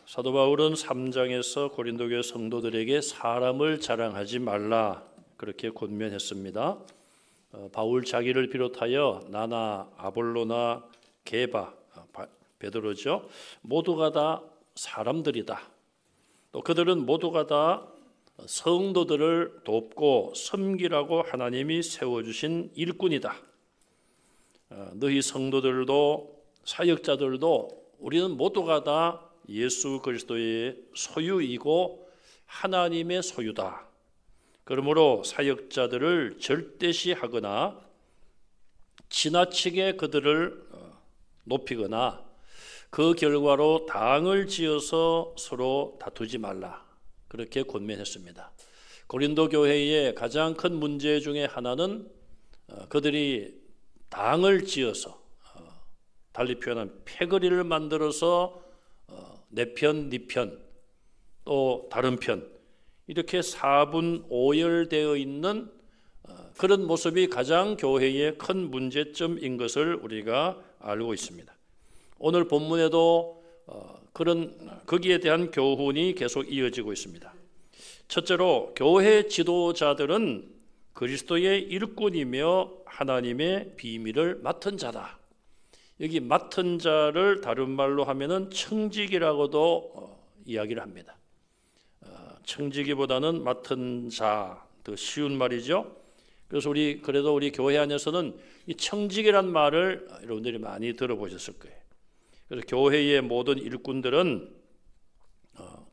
사도 바울은 3장에서 고린도 교회 성도들에게 사람을 자랑하지 말라 그렇게 권면했습니다. 바울 자기를 비롯하여 나나 아볼로나 게바, 베드로죠. 모두가 다 사람들이다. 또 그들은 모두가 다 성도들을 돕고 섬기라고 하나님이 세워주신 일꾼이다. 너희 성도들도 사역자들도 우리는 모두가 다 예수 그리스도의 소유이고 하나님의 소유다. 그러므로 사역자들을 절대시하거나 지나치게 그들을 높이거나 그 결과로 당을 지어서 서로 다투지 말라. 그렇게 권면했습니다. 고린도 교회의 가장 큰 문제 중에 하나는 그들이 당을 지어서 달리 표현하면 패거리를 만들어서 내 편, 네 편, 또 다른 편 이렇게 사분오열되어 있는 그런 모습이 가장 교회의 큰 문제점인 것을 우리가 알고 있습니다. 오늘 본문에도 거기에 대한 교훈이 계속 이어지고 있습니다. 첫째로 교회 지도자들은 그리스도의 일꾼이며 하나님의 비밀을 맡은 자다. 여기 맡은 자를 다른 말로 하면은 청직이라고도 이야기를 합니다. 청지기보다는 맡은 자, 더 쉬운 말이죠. 그래서 그래도 우리 교회 안에서는 이 청지기란 말을 여러분들이 많이 들어보셨을 거예요. 그래서 교회의 모든 일꾼들은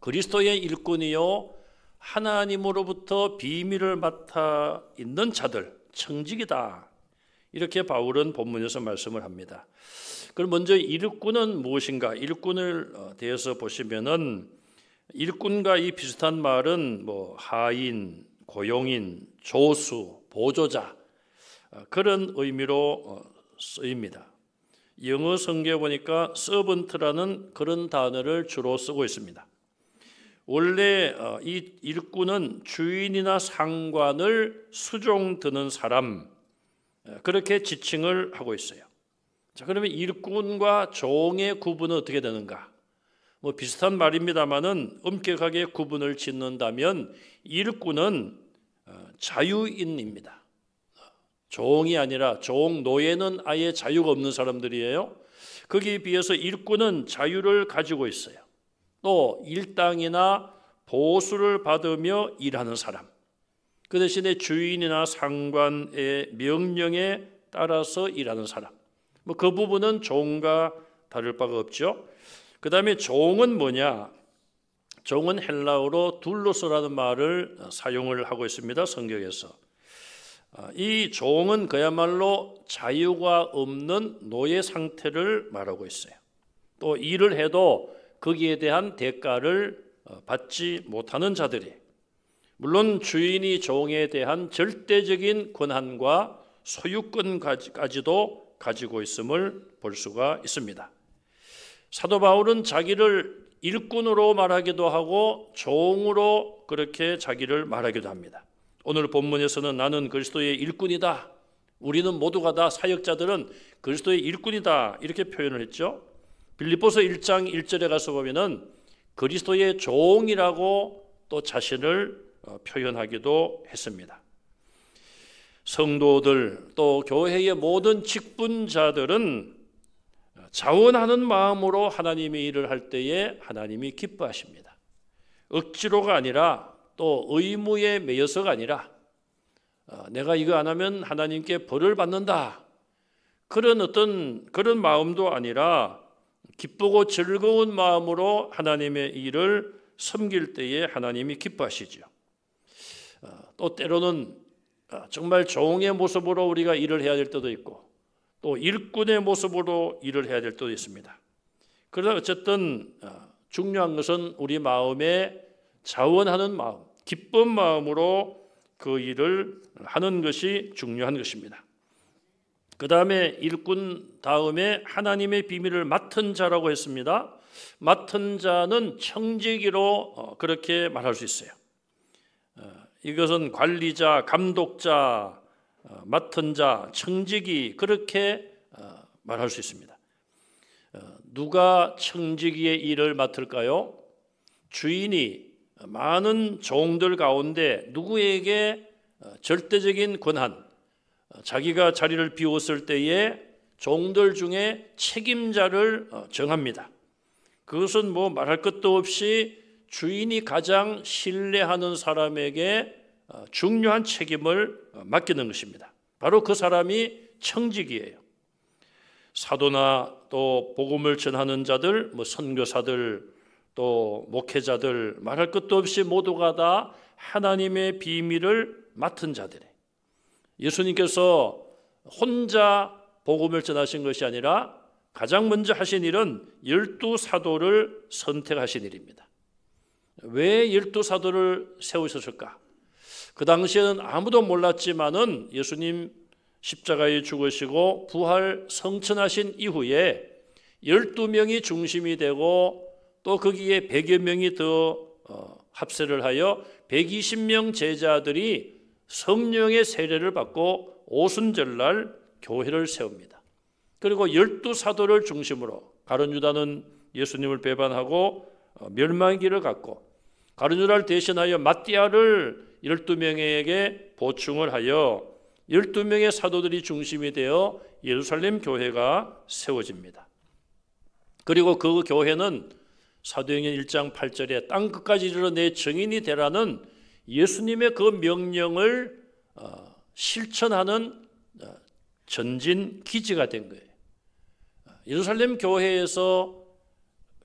그리스도의 일꾼이요 하나님으로부터 비밀을 맡아 있는 자들, 청지기다. 이렇게 바울은 본문에서 말씀을 합니다. 그럼 먼저 일꾼은 무엇인가? 일꾼을 대해서 보시면은 일꾼과 이 비슷한 말은 하인, 고용인, 조수, 보조자 그런 의미로 쓰입니다. 영어 성경에 보니까 servant라는 그런 단어를 주로 쓰고 있습니다. 원래 이 일꾼은 주인이나 상관을 수종 드는 사람 그렇게 지칭을 하고 있어요. 자, 그러면 일꾼과 종의 구분은 어떻게 되는가? 비슷한 말입니다만은 엄격하게 구분을 짓는다면 일꾼은 자유인입니다. 종이 아니라 노예는 아예 자유가 없는 사람들이에요. 거기에 비해서 일꾼은 자유를 가지고 있어요. 또 일당이나 보수를 받으며 일하는 사람. 그 대신에 주인이나 상관의 명령에 따라서 일하는 사람. 그 부분은 종과 다를 바가 없죠. 그 다음에 종은 뭐냐? 종은 헬라어로 둘로스라는 말을 사용을 하고 있습니다. 성경에서. 이 종은 그야말로 자유가 없는 노예 상태를 말하고 있어요. 또 일을 해도 거기에 대한 대가를 받지 못하는 자들이, 물론 주인이 종에 대한 절대적인 권한과 소유권까지도 가지고 있음을 볼 수가 있습니다. 사도 바울은 자기를 일꾼으로 말하기도 하고 종으로 그렇게 자기를 말하기도 합니다. 오늘 본문에서는 나는 그리스도의 일꾼이다. 우리는 모두가 다 사역자들은 그리스도의 일꾼이다. 이렇게 표현을 했죠. 빌립보서 1장 1절에 가서 보면은 그리스도의 종이라고 또 자신을 표현하기도 했습니다. 성도들 또 교회의 모든 직분자들은 자원하는 마음으로 하나님의 일을 할 때에 하나님이 기뻐하십니다. 억지로가 아니라 또 의무에 매여서가 아니라 내가 이거 안 하면 하나님께 벌을 받는다. 그런 마음도 아니라 기쁘고 즐거운 마음으로 하나님의 일을 섬길 때에 하나님이 기뻐하시죠. 또 때로는 정말 종의 모습으로 우리가 일을 해야 될 때도 있고 또 일꾼의 모습으로 일을 해야 될 때도 있습니다. 그러나 어쨌든 중요한 것은 우리 마음에 자원하는 마음, 기쁜 마음으로 그 일을 하는 것이 중요한 것입니다. 그 다음에 일꾼 다음에 하나님의 비밀을 맡은 자라고 했습니다. 맡은 자는 청지기로 그렇게 말할 수 있어요. 이것은 관리자, 감독자, 맡은 자, 청지기 그렇게 말할 수 있습니다. 누가 청지기의 일을 맡을까요? 주인이 많은 종들 가운데 누구에게 절대적인 권한, 자기가 자리를 비웠을 때에 종들 중에 책임자를 정합니다. 그것은 뭐 말할 것도 없이 주인이 가장 신뢰하는 사람에게 중요한 책임을 맡기는 것입니다. 바로 그 사람이 청직이에요. 사도나 또 복음을 전하는 자들, 뭐 선교사들, 또 목회자들, 말할 것도 없이 모두가 다 하나님의 비밀을 맡은 자들이에요. 예수님께서 혼자 복음을 전하신 것이 아니라 가장 먼저 하신 일은 12사도를 선택하신 일입니다. 왜 12사도를 세우셨을까? 그 당시에는 아무도 몰랐지만은 예수님 십자가에 죽으시고 부활 성천하신 이후에 12명이 중심이 되고 또 거기에 100여 명이 더 합세를 하여 120명 제자들이 성령의 세례를 받고 오순절날 교회를 세웁니다. 그리고 12사도를 중심으로 가룟 유다는 예수님을 배반하고 멸망의 길을 갔고 가룟 유다를 대신하여 마띠아를 12명에게 보충을 하여 12명의 사도들이 중심이 되어 예루살렘 교회가 세워집니다. 그리고 그 교회는 사도행전 1장 8절에 땅 끝까지 이르러 내 증인이 되라는 예수님의 그 명령을 실천하는 전진 기지가 된 거예요. 예루살렘 교회에서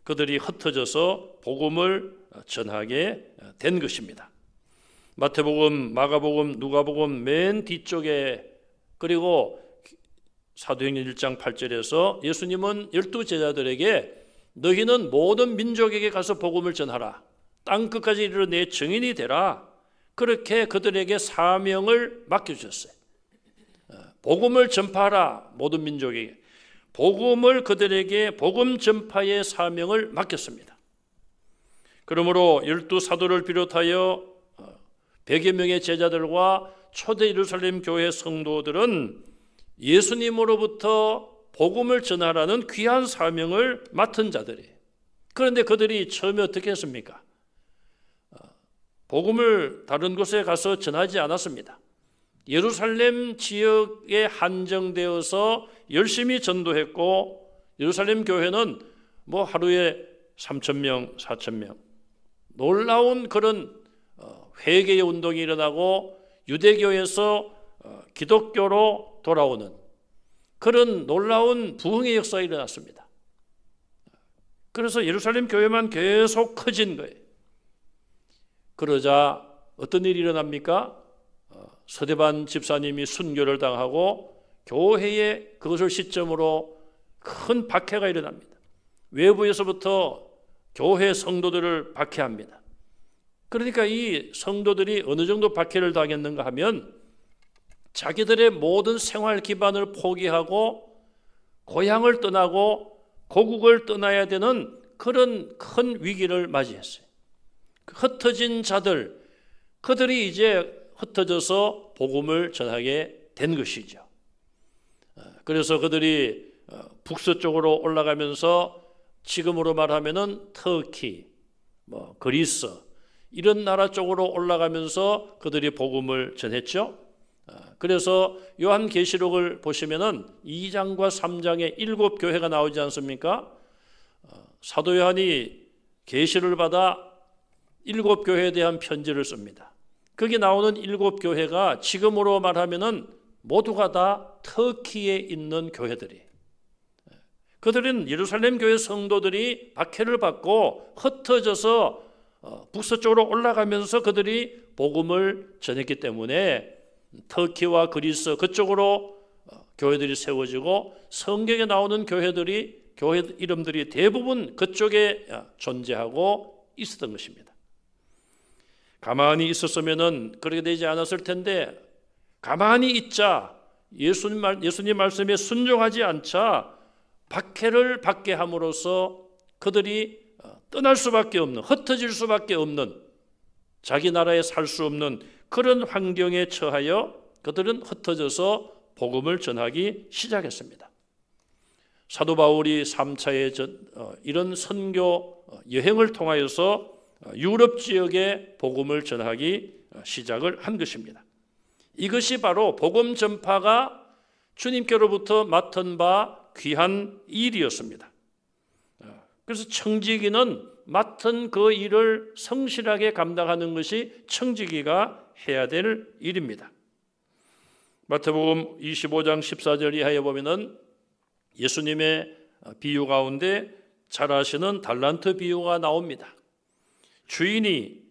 그들이 흩어져서 복음을 전하게 된 것입니다. 마태복음, 마가복음, 누가복음 맨 뒤쪽에 그리고 사도행전 1장 8절에서 예수님은 12제자들에게 너희는 모든 민족에게 가서 복음을 전하라. 땅 끝까지 이르러 내 증인이 되라. 그렇게 그들에게 사명을 맡겨주셨어요. 복음을 전파하라. 모든 민족에게. 복음을 그들에게 복음 전파의 사명을 맡겼습니다. 그러므로 12사도를 비롯하여 100여 명의 제자들과 초대 예루살렘 교회 성도들은 예수님으로부터 복음을 전하라는 귀한 사명을 맡은 자들이에요. 그런데 그들이 처음에 어떻게 했습니까? 복음을 다른 곳에 가서 전하지 않았습니다. 예루살렘 지역에 한정되어서 열심히 전도했고 예루살렘 교회는 뭐 하루에 3,000명, 4,000명 놀라운 그런 회개의 운동이 일어나고 유대교에서 기독교로 돌아오는 그런 놀라운 부흥의 역사가 일어났습니다. 그래서 예루살렘 교회만 계속 커진 거예요. 그러자 어떤 일이 일어납니까? 서대반 집사님이 순교를 당하고 교회에 그것을 시점으로 큰 박해가 일어납니다. 외부에서부터 교회 성도들을 박해합니다. 그러니까 이 성도들이 어느 정도 박해를 당했는가 하면 자기들의 모든 생활 기반을 포기하고 고향을 떠나고 고국을 떠나야 되는 그런 큰 위기를 맞이했어요. 흩어진 자들, 그들이 이제 흩어져서 복음을 전하게 된 것이죠. 그래서 그들이 북서쪽으로 올라가면서 지금으로 말하면은 터키, 그리스 이런 나라 쪽으로 올라가면서 그들이 복음을 전했죠. 그래서 요한계시록을 보시면은 2장과 3장에 7교회가 나오지 않습니까? 사도 요한이 계시를 받아 7교회에 대한 편지를 씁니다. 거기 나오는 7교회가 지금으로 말하면은 모두가 다 터키에 있는 교회들이. 그들은 예루살렘 교회 성도들이 박해를 받고 흩어져서 북서쪽으로 올라가면서 그들이 복음을 전했기 때문에 터키와 그리스 그쪽으로 교회들이 세워지고 성경에 나오는 교회들이 교회 이름들이 대부분 그쪽에 존재하고 있었던 것입니다. 가만히 있었으면은 그렇게 되지 않았을 텐데 가만히 있자 예수님 말씀에 순종하지 않자 박해를 받게 함으로써 그들이 떠날 수밖에 없는 흩어질 수밖에 없는 자기 나라에 살 수 없는 그런 환경에 처하여 그들은 흩어져서 복음을 전하기 시작했습니다. 사도 바울이 3차의 이런 선교 여행을 통하여서 유럽 지역에 복음을 전하기 시작을 한 것입니다. 이것이 바로 복음 전파가 주님께로부터 맡은 바 귀한 일이었습니다. 그래서 청지기는 맡은 그 일을 성실하게 감당하는 것이 청지기가 해야 될 일입니다. 마태복음 25장 14절 이하에 보면은 예수님의 비유 가운데 잘 아시는 달란트 비유가 나옵니다. 주인이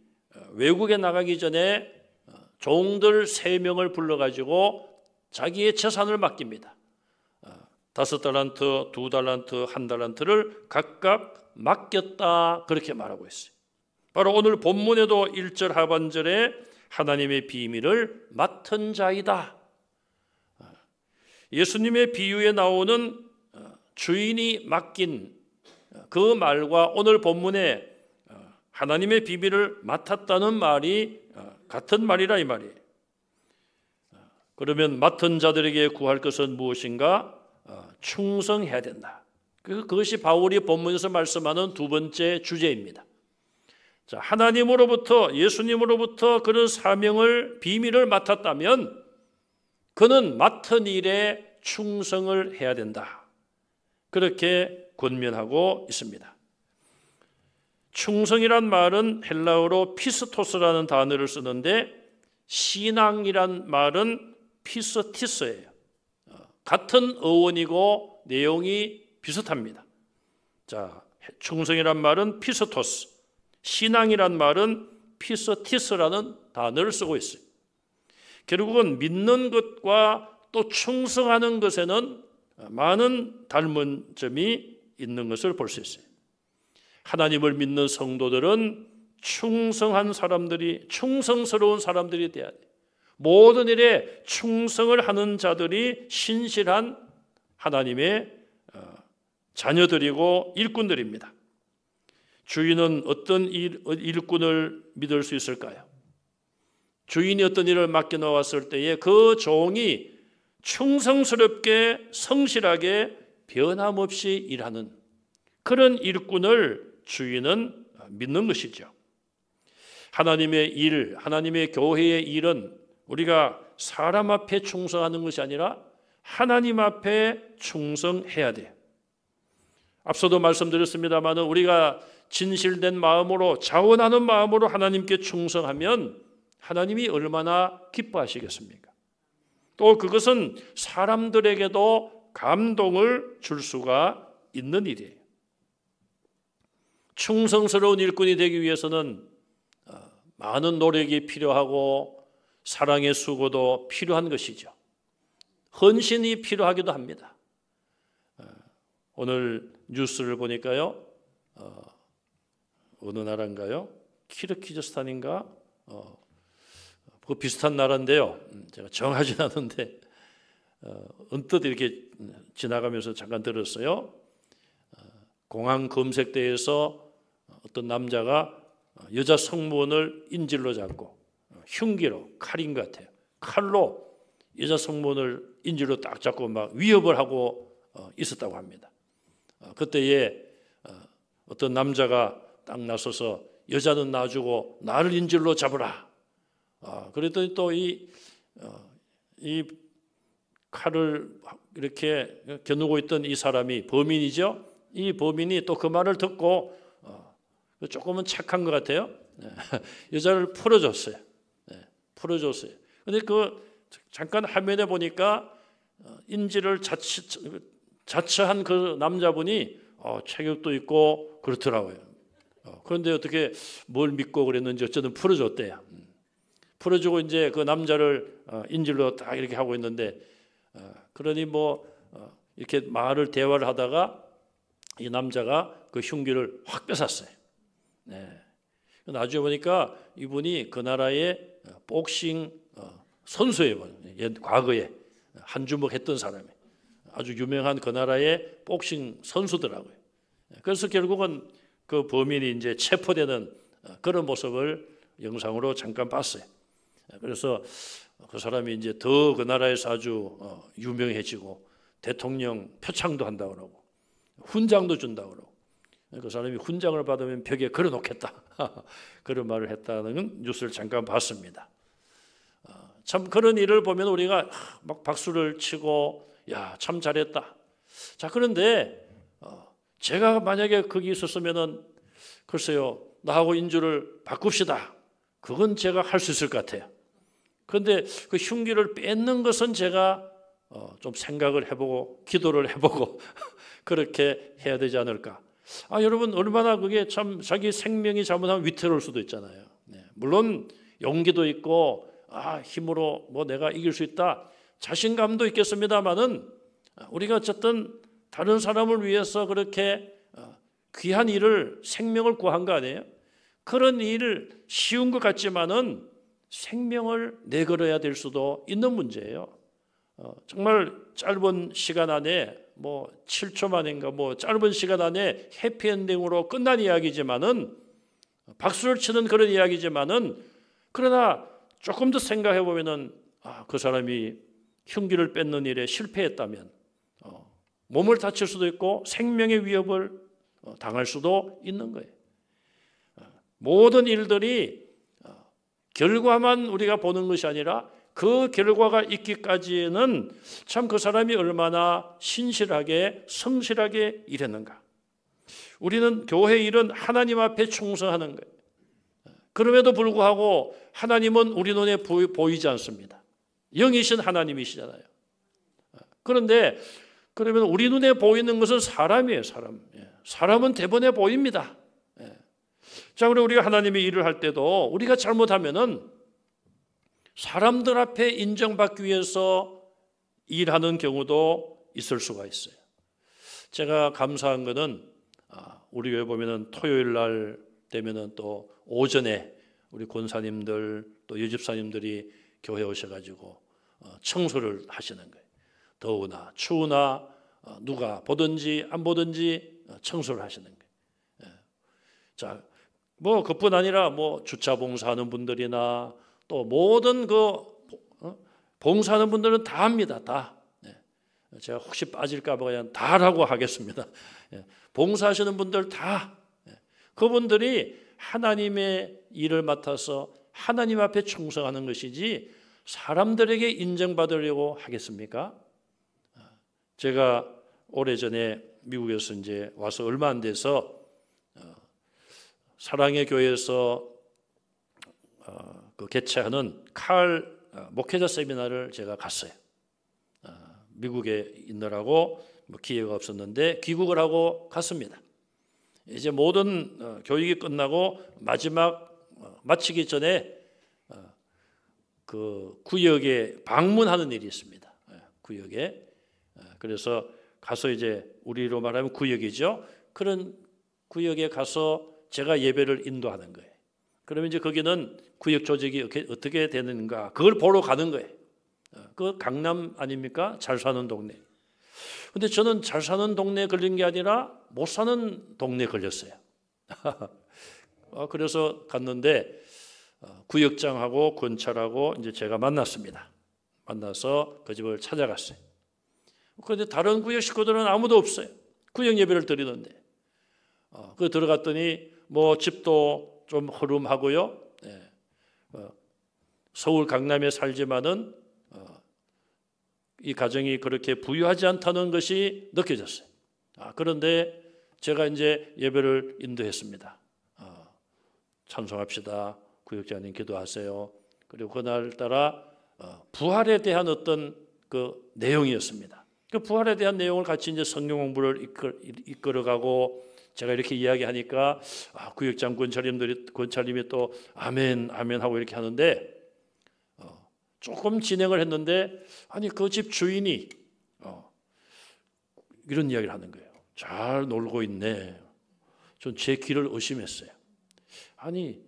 외국에 나가기 전에 종들 3명을 불러가지고 자기의 재산을 맡깁니다. 5달란트, 2달란트, 1달란트를 각각 맡겼다 그렇게 말하고 있어요. 바로 오늘 본문에도 1절 하반절에 하나님의 비밀을 맡은 자이다. 예수님의 비유에 나오는 주인이 맡긴 그 말과 오늘 본문에 하나님의 비밀을 맡았다는 말이 같은 말이라 이 말이에요. 그러면 맡은 자들에게 구할 것은 무엇인가? 충성해야 된다. 그것이 바울이 본문에서 말씀하는 두 번째 주제입니다. 자, 하나님으로부터 예수님으로부터 그런 사명을 비밀을 맡았다면 그는 맡은 일에 충성을 해야 된다. 그렇게 권면하고 있습니다. 충성이란 말은 헬라어로 피스토스라는 단어를 쓰는데 신앙이란 말은 피스티스예요. 같은 어원이고 내용이 비슷합니다. 자, 충성이란 말은 피스토스, 신앙이란 말은 피스티스라는 단어를 쓰고 있어요. 결국은 믿는 것과 또 충성하는 것에는 많은 닮은 점이 있는 것을 볼 수 있어요. 하나님을 믿는 성도들은 충성한 사람들이, 충성스러운 사람들이 돼야 돼요. 모든 일에 충성을 하는 자들이 신실한 하나님의 자녀들이고 일꾼들입니다. 주인은 어떤 일꾼을 믿을 수 있을까요? 주인이 어떤 일을 맡겨놓았을 때에 그 종이 충성스럽게 성실하게 변함없이 일하는 그런 일꾼을 주인은 믿는 것이죠. 하나님의 일, 하나님의 교회의 일은 우리가 사람 앞에 충성하는 것이 아니라 하나님 앞에 충성해야 돼요. 앞서도 말씀드렸습니다만 우리가 진실된 마음으로 자원하는 마음으로 하나님께 충성하면 하나님이 얼마나 기뻐하시겠습니까? 또 그것은 사람들에게도 감동을 줄 수가 있는 일이에요. 충성스러운 일꾼이 되기 위해서는 많은 노력이 필요하고 사랑의 수고도 필요한 것이죠. 헌신이 필요하기도 합니다. 오늘 뉴스를 보니까요. 어느 나라인가요? 키르기즈스탄인가? 그 비슷한 나라인데요. 제가 정하진 않은데 언뜻 이렇게 지나가면서 잠깐 들었어요. 공항 검색대에서 어떤 남자가 여자 성무원을 인질로 잡고 흉기로, 칼인 것 같아요. 칼로 여자 성무원을 인질로 딱 잡고 막 위협을 하고 있었다고 합니다. 그때에 어떤 남자가 딱 나서서 여자는 놔주고 나를 인질로 잡으라. 그랬더니 또 이 칼을 이렇게 겨누고 있던 이 사람이 범인이죠. 이 범인이 또 그 말을 듣고 조금은 착한 것 같아요. 여자를 풀어줬어요. 풀어줬어요. 그런데 그 잠깐 화면에 보니까 인질을 자처한 그 남자분이 체격도 있고 그렇더라고요. 그런데 어떻게 뭘 믿고 그랬는지 어쨌든 풀어줬대요. 풀어주고 이제 그 남자를 인질로 딱 이렇게 하고 있는데 그러니 이렇게 대화를 하다가 이 남자가 그 흉기를 확 뺏었어요. 나중에 보니까 이분이 그 나라의 복싱 선수예요. 과거에 한 주먹 했던 사람이에요. 아주 유명한 그 나라의 복싱 선수더라고요. 그래서 결국은 그 범인이 이제 체포되는 그런 모습을 영상으로 잠깐 봤어요. 그래서 그 사람이 이제 더 그 나라에서 아주 유명해지고 대통령 표창도 한다고 그러고 훈장도 준다고 그러고 그 사람이 훈장을 받으면 벽에 걸어놓겠다. 그런 말을 했다는 뉴스를 잠깐 봤습니다. 참 그런 일을 보면 우리가 막 박수를 치고 야, 참 잘했다. 자, 그런데 제가 만약에 거기 있었으면은 글쎄요, 나하고 인주를 바꿉시다. 그건 제가 할 수 있을 것 같아요. 그런데 그 흉기를 뺏는 것은 제가 좀 생각을 해보고 기도를 해보고 그렇게 해야 되지 않을까. 여러분 얼마나 그게 참 자기 생명이 잘못하면 위태로울 수도 있잖아요. 네, 물론 용기도 있고 힘으로 뭐 내가 이길 수 있다 자신감도 있겠습니다만은 우리가 어쨌든 다른 사람을 위해서 그렇게 귀한 일을 생명을 구한 거 아니에요? 그런 일을 쉬운 것 같지만은 생명을 내걸어야 될 수도 있는 문제예요. 정말 짧은 시간 안에 뭐 7초 만인가 뭐 짧은 시간 안에 해피엔딩으로 끝난 이야기지만은 박수를 치는 그런 이야기지만은 그러나 조금 더 생각해 보면은 그 사람이 흉기를 뺏는 일에 실패했다면 몸을 다칠 수도 있고 생명의 위협을 당할 수도 있는 거예요. 모든 일들이 결과만 우리가 보는 것이 아니라 그 결과가 있기까지는 참 그 사람이 얼마나 신실하게 성실하게 일했는가. 우리는 교회 일은 하나님 앞에 충성하는 거예요. 그럼에도 불구하고 하나님은 우리 눈에 보이지 않습니다. 영이신 하나님이시잖아요. 그런데 그러면 우리 눈에 보이는 것은 사람이에요. 사람. 사람은 대번에 보입니다. 자, 그리고 우리가 하나님의 일을 할 때도 우리가 잘못하면은 사람들 앞에 인정받기 위해서 일하는 경우도 있을 수가 있어요. 제가 감사한 거는 우리 교회 보면은 토요일 날 되면은 또 오전에 우리 권사님들 또 여집사님들이 교회 오셔가지고 청소를 하시는 거예요. 더우나 추우나 누가 보든지 안 보든지 청소를 하시는 거예요. 자, 뭐 그뿐 아니라 뭐 주차 봉사하는 분들이나 또 모든 봉사하는 분들은 다 합니다. 다. 제가 혹시 빠질까 봐 그냥 다라고 하겠습니다. 봉사하시는 분들 다. 그분들이 하나님의 일을 맡아서 하나님 앞에 충성하는 것이지 사람들에게 인정받으려고 하겠습니까? 제가 오래전에 미국에서 이제 와서 얼마 안 돼서 사랑의 교회에서 그 개최하는 칼 목회자 세미나를 제가 갔어요. 미국에 있느라고 뭐 기회가 없었는데 귀국을 하고 갔습니다. 이제 모든 교육이 끝나고 마지막 마치기 전에 그 구역에 방문하는 일이 있습니다. 구역에. 그래서 가서 이제 우리로 말하면 구역이죠. 그런 구역에 가서 제가 예배를 인도하는 거예요. 그러면 이제 거기는 구역 조직이 어떻게 되는가 그걸 보러 가는 거예요. 그 강남 아닙니까? 잘 사는 동네. 근데 저는 잘 사는 동네에 걸린 게 아니라 못 사는 동네에 걸렸어요. 그래서 갔는데 구역장하고 권찰하고 이제 제가 만났습니다. 만나서 그 집을 찾아갔어요. 그런데 다른 구역 식구들은 아무도 없어요. 구역 예배를 드리는데. 그 들어갔더니 뭐 집도 좀 허름하고요. 서울 강남에 살지만은 이 가정이 그렇게 부유하지 않다는 것이 느껴졌어요. 그런데 제가 이제 예배를 인도했습니다. 찬송합시다. 구역장님 기도하세요. 그리고 그날따라 부활에 대한 어떤 그 내용이었습니다. 그 부활에 대한 내용을 같이 이제 성경 공부를 이끌어가고 제가 이렇게 이야기하니까 구역장 권찰님이 또 아멘 아멘 하고 이렇게 하는데 조금 진행을 했는데 아니 그 집 주인이 이런 이야기를 하는 거예요. 잘 놀고 있네. 전 제 귀를 의심했어요. 아니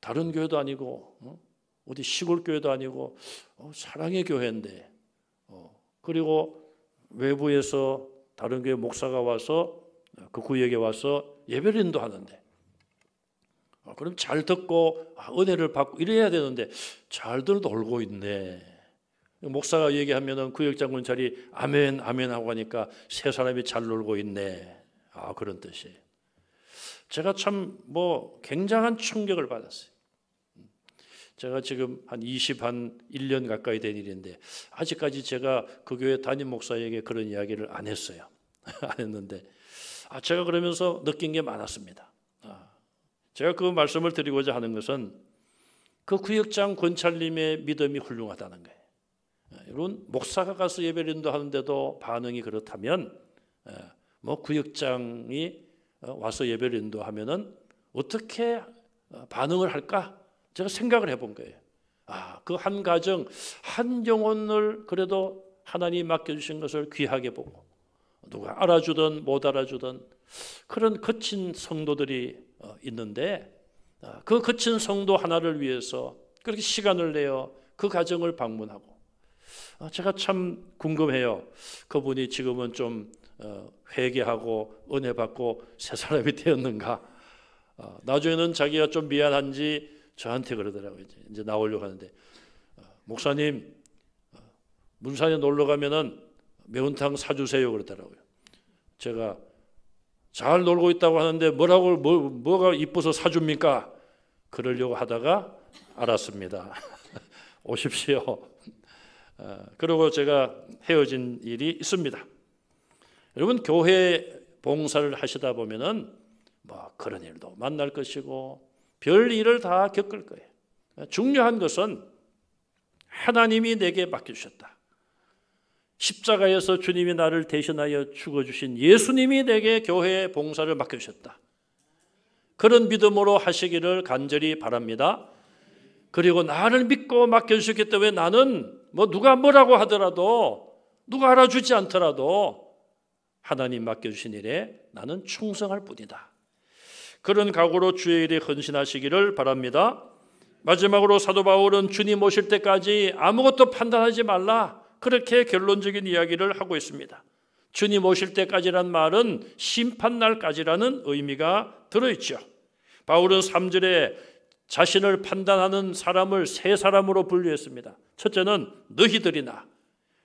다른 교회도 아니고 어디 시골 교회도 아니고 사랑의 교회인데 그리고 외부에서 다른 교회 목사가 와서 그 구역에 와서 예배를 인도하는데 그럼 잘 듣고 은혜를 받고 이래야 되는데 잘들 놀고 있네. 목사가 얘기하면은 구역장 권찰이 아멘 아멘 하고 하니까 세 사람이 잘 놀고 있네. 그런 뜻이에요. 제가 참 굉장한 충격을 받았어요. 제가 지금 한 21년 가까이 된 일인데 아직까지 제가 그 교회 담임 목사에게 그런 이야기를 안 했어요. 안 했는데 제가 그러면서 느낀 게 많았습니다. 제가 그 말씀을 드리고자 하는 것은 그 구역장 권찰님의 믿음이 훌륭하다는 거예요. 여러분, 목사가 가서 예배를 인도하는데도 반응이 그렇다면 구역장이 와서 예배를 인도하면은 어떻게 반응을 할까? 제가 생각을 해본 거예요. 그 한 가정, 한 영혼을 그래도 하나님이 맡겨주신 것을 귀하게 보고 누가 알아주든 못 알아주든 그런 거친 성도들이 있는데 그 거친 성도 하나를 위해서 그렇게 시간을 내어 그 가정을 방문하고 제가 참 궁금해요. 그분이 지금은 좀 회개하고 은혜 받고 새 사람이 되었는가. 나중에는 자기가 좀 미안한지 저한테 그러더라고요. 이제 나오려고 하는데 목사님 문산에 놀러 가면은 매운탕 사주세요 그러더라고요. 제가 잘 놀고 있다고 하는데 뭐가 이뻐서 사줍니까? 그러려고 하다가 알았습니다. 오십시오. 그리고 제가 헤어진 일이 있습니다. 여러분, 교회 봉사를 하시다 보면은 그런 일도 만날 것이고 별 일을 다 겪을 거예요. 중요한 것은 하나님이 내게 맡겨주셨다. 십자가에서 주님이 나를 대신하여 죽어주신 예수님이 내게 교회 봉사를 맡겨주셨다. 그런 믿음으로 하시기를 간절히 바랍니다. 그리고 나를 믿고 맡겨주셨기 때문에 나는 누가 뭐라고 하더라도 누가 알아주지 않더라도 하나님 맡겨주신 일에 나는 충성할 뿐이다. 그런 각오로 주의 일에 헌신하시기를 바랍니다. 마지막으로 사도 바울은 주님 오실 때까지 아무것도 판단하지 말라, 그렇게 결론적인 이야기를 하고 있습니다. 주님 오실 때까지란 말은 심판날까지라는 의미가 들어있죠. 바울은 3절에 자신을 판단하는 사람을 세 사람으로 분류했습니다. 첫째는 너희들이나,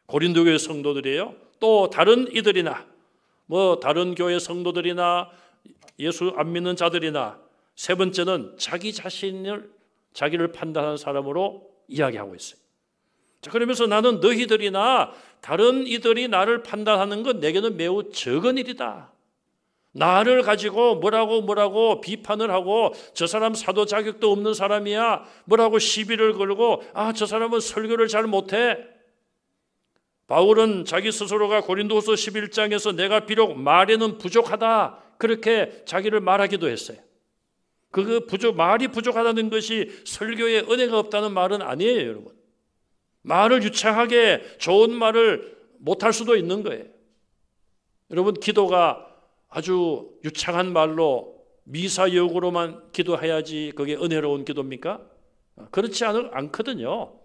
고린도 교회 성도들이에요. 또 다른 이들이나, 다른 교회 성도들이나 예수 안 믿는 자들이나, 세 번째는 자기를 판단하는 사람으로 이야기하고 있어요. 자, 그러면서 나는 너희들이나 다른 이들이 나를 판단하는 건 내게는 매우 적은 일이다. 나를 가지고 뭐라고 비판을 하고 저 사람 사도 자격도 없는 사람이야 뭐라고 시비를 걸고 저 사람은 설교를 잘 못해. 바울은 자기 스스로가 고린도후서 11장에서 내가 비록 말에는 부족하다 그렇게 자기를 말하기도 했어요. 말이 부족하다는 것이 설교에 은혜가 없다는 말은 아니에요, 여러분. 말을 유창하게 좋은 말을 못할 수도 있는 거예요. 여러분, 기도가 아주 유창한 말로 미사여구로만 기도해야지 그게 은혜로운 기도입니까? 그렇지 않거든요.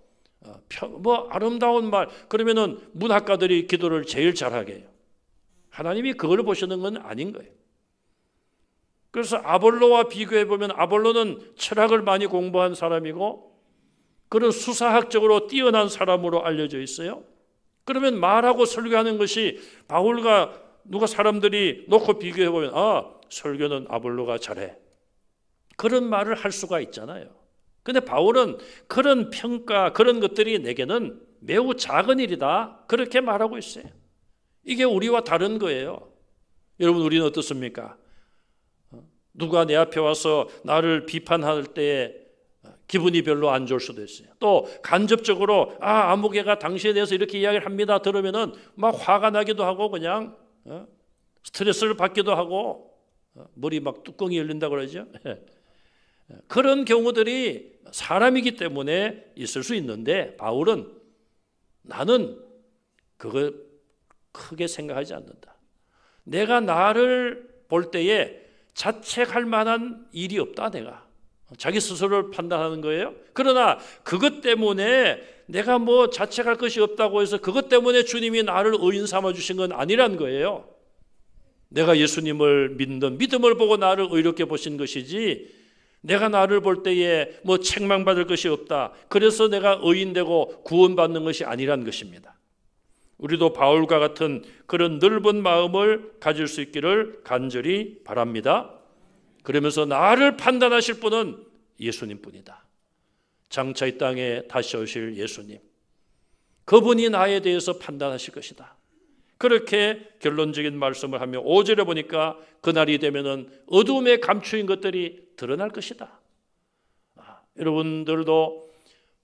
아름다운 말, 그러면은 문학가들이 기도를 제일 잘하게 해요. 하나님이 그걸 보시는 건 아닌 거예요. 그래서 아볼로와 비교해 보면 아볼로는 철학을 많이 공부한 사람이고 그런 수사학적으로 뛰어난 사람으로 알려져 있어요. 그러면 말하고 설교하는 것이 바울과 누가 사람들이 놓고 비교해 보면 설교는 아볼로가 잘해. 그런 말을 할 수가 있잖아요. 근데 바울은 그런 평가, 그런 것들이 내게는 매우 작은 일이다. 그렇게 말하고 있어요. 이게 우리와 다른 거예요. 여러분, 우리는 어떻습니까? 누가 내 앞에 와서 나를 비판할 때 기분이 별로 안 좋을 수도 있어요. 또 간접적으로 아무개가 당신에 대해서 이렇게 이야기를 합니다. 들으면은 막 화가 나기도 하고 그냥 스트레스를 받기도 하고 머리 막 뚜껑이 열린다 그러죠. 그런 경우들이 사람이기 때문에 있을 수 있는데 바울은 나는 그거 크게 생각하지 않는다. 내가 나를 볼 때에 자책할 만한 일이 없다. 내가 자기 스스로를 판단하는 거예요. 그러나 그것 때문에 내가 자책할 것이 없다고 해서 그것 때문에 주님이 나를 의인 삼아 주신 건 아니란 거예요. 내가 예수님을 믿는 믿음을 보고 나를 의롭게 보신 것이지 내가 나를 볼 때에 책망받을 것이 없다. 그래서 내가 의인되고 구원받는 것이 아니란 것입니다. 우리도 바울과 같은 그런 넓은 마음을 가질 수 있기를 간절히 바랍니다. 그러면서 나를 판단하실 분은 예수님뿐이다. 장차 이 땅에 다시 오실 예수님, 그분이 나에 대해서 판단하실 것이다. 그렇게 결론적인 말씀을 하며 5절에 보니까 그날이 되면은 어둠에 감추인 것들이 드러날 것이다. 여러분들도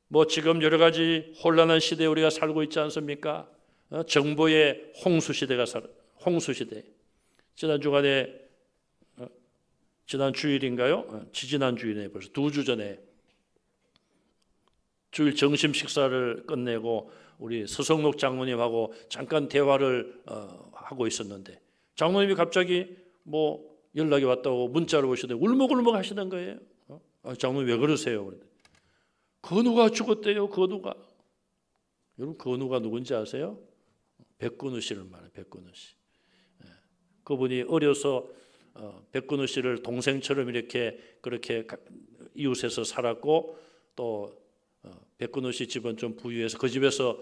뭐 지금 여러 가지 혼란한 시대에 우리가 살고 있지 않습니까? 정보의 홍수 시대. 지난 주간에 지난 주일인가요? 지지난 주일에 벌써 2주 전에 주일 점심 식사를 끝내고 우리 서성록 장로님하고 잠깐 대화를 하고 있었는데 장로님이 갑자기 뭐 연락이 왔다고 문자를 오시더니 울먹울먹 하시는 거예요. 장로님 왜 그러세요? 건우가 죽었대요. 건우가. 여러분 건우가 누군지 아세요? 백근우 씨를 말해요. 백근우 씨. 그분이 어려서 백근우 씨를 동생처럼 이렇게 그렇게 이웃에서 살았고 또 백근우 씨 집은 좀 부유해서 그 집에서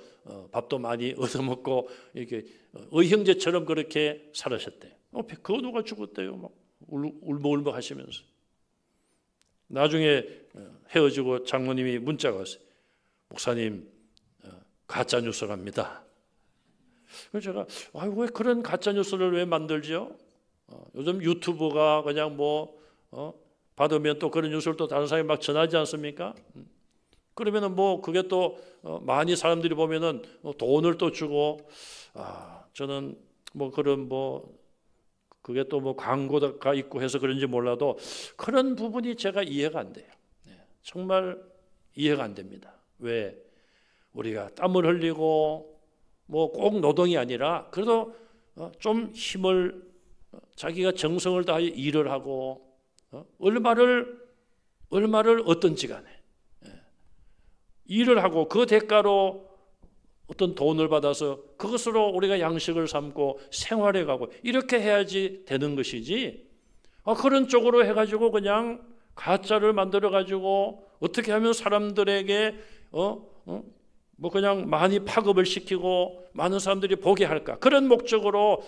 밥도 많이 얻어먹고 이렇게 의형제처럼 그렇게 살으셨대요. 건우가 죽었대요. 막 울먹울먹 하시면서. 나중에 헤어지고 장로님이 문자가 왔어요. 목사님 가짜 뉴스랍니다. 그래서 제가 왜 그런 가짜 뉴스를 왜 만들죠? 요즘 유튜브가 그냥 뭐 받으면 또 그런 뉴스를 또 다른 사람이 막 전하지 않습니까? 그러면은 뭐 그게 또 많이 사람들이 보면은 돈을 또 주고 저는 뭐 그런 뭐 그게 또 뭐 광고가 있고 해서 그런지 몰라도 그런 부분이 제가 이해가 안 돼요. 정말 이해가 안 됩니다. 왜 우리가 땀을 흘리고 뭐 꼭 노동이 아니라 그래도 좀 힘을 자기가 정성을 다해 일을 하고 얼마를 어떤지 간에 일을 하고 그 대가로 어떤 돈을 받아서 그것으로 우리가 양식을 삼고 생활해 가고 이렇게 해야지 되는 것이지 그런 쪽으로 해가지고 그냥 가짜를 만들어 가지고 어떻게 하면 사람들에게 뭐 그냥 많이 파급을 시키고 많은 사람들이 보게 할까 그런 목적으로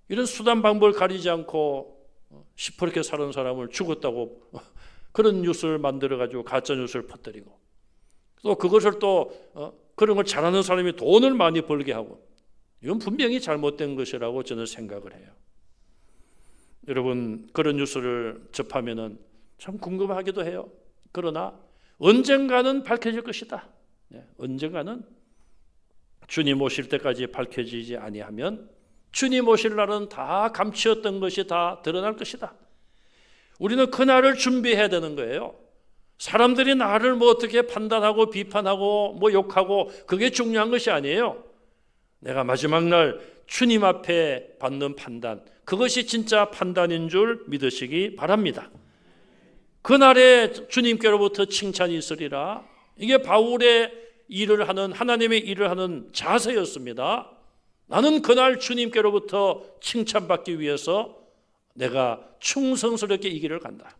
이런 수단 방법을 가리지 않고 시퍼렇게 사는 사람을 죽었다고 그런 뉴스를 만들어 가지고 가짜 뉴스를 퍼뜨리고 또 그것을 또 그런 걸 잘하는 사람이 돈을 많이 벌게 하고 이건 분명히 잘못된 것이라고 저는 생각을 해요. 여러분 그런 뉴스를 접하면은 참 궁금하기도 해요. 그러나 언젠가는 밝혀질 것이다. 언젠가는 주님 오실 때까지 밝혀지지 아니하면 주님 오실 날은 다 감추었던 것이 다 드러날 것이다. 우리는 그날을 준비해야 되는 거예요. 사람들이 나를 뭐 어떻게 판단하고 비판하고 뭐 욕하고 그게 중요한 것이 아니에요. 내가 마지막 날 주님 앞에 받는 판단, 그것이 진짜 판단인 줄 믿으시기 바랍니다. 그날에 주님께로부터 칭찬이 있으리라. 이게 바울의 일을 하는 하나님의 일을 하는 자세였습니다. 나는 그날 주님께로부터 칭찬받기 위해서 내가 충성스럽게 이 길을 간다.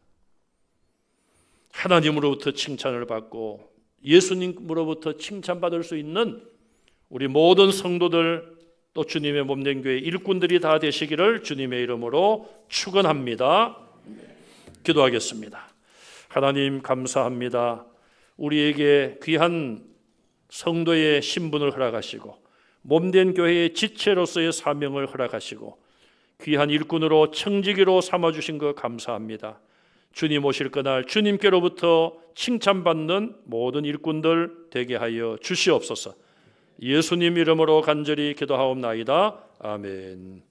하나님으로부터 칭찬을 받고 예수님으로부터 칭찬받을 수 있는 우리 모든 성도들 또 주님의 몸된 교회 일꾼들이 다 되시기를 주님의 이름으로 축원합니다. 기도하겠습니다. 하나님 감사합니다. 우리에게 귀한 성도의 신분을 허락하시고 몸된 교회의 지체로서의 사명을 허락하시고 귀한 일꾼으로 청지기로 삼아주신 것 감사합니다. 주님 오실 그날 주님께로부터 칭찬받는 모든 일꾼들 되게 하여 주시옵소서. 예수님 이름으로 간절히 기도하옵나이다. 아멘.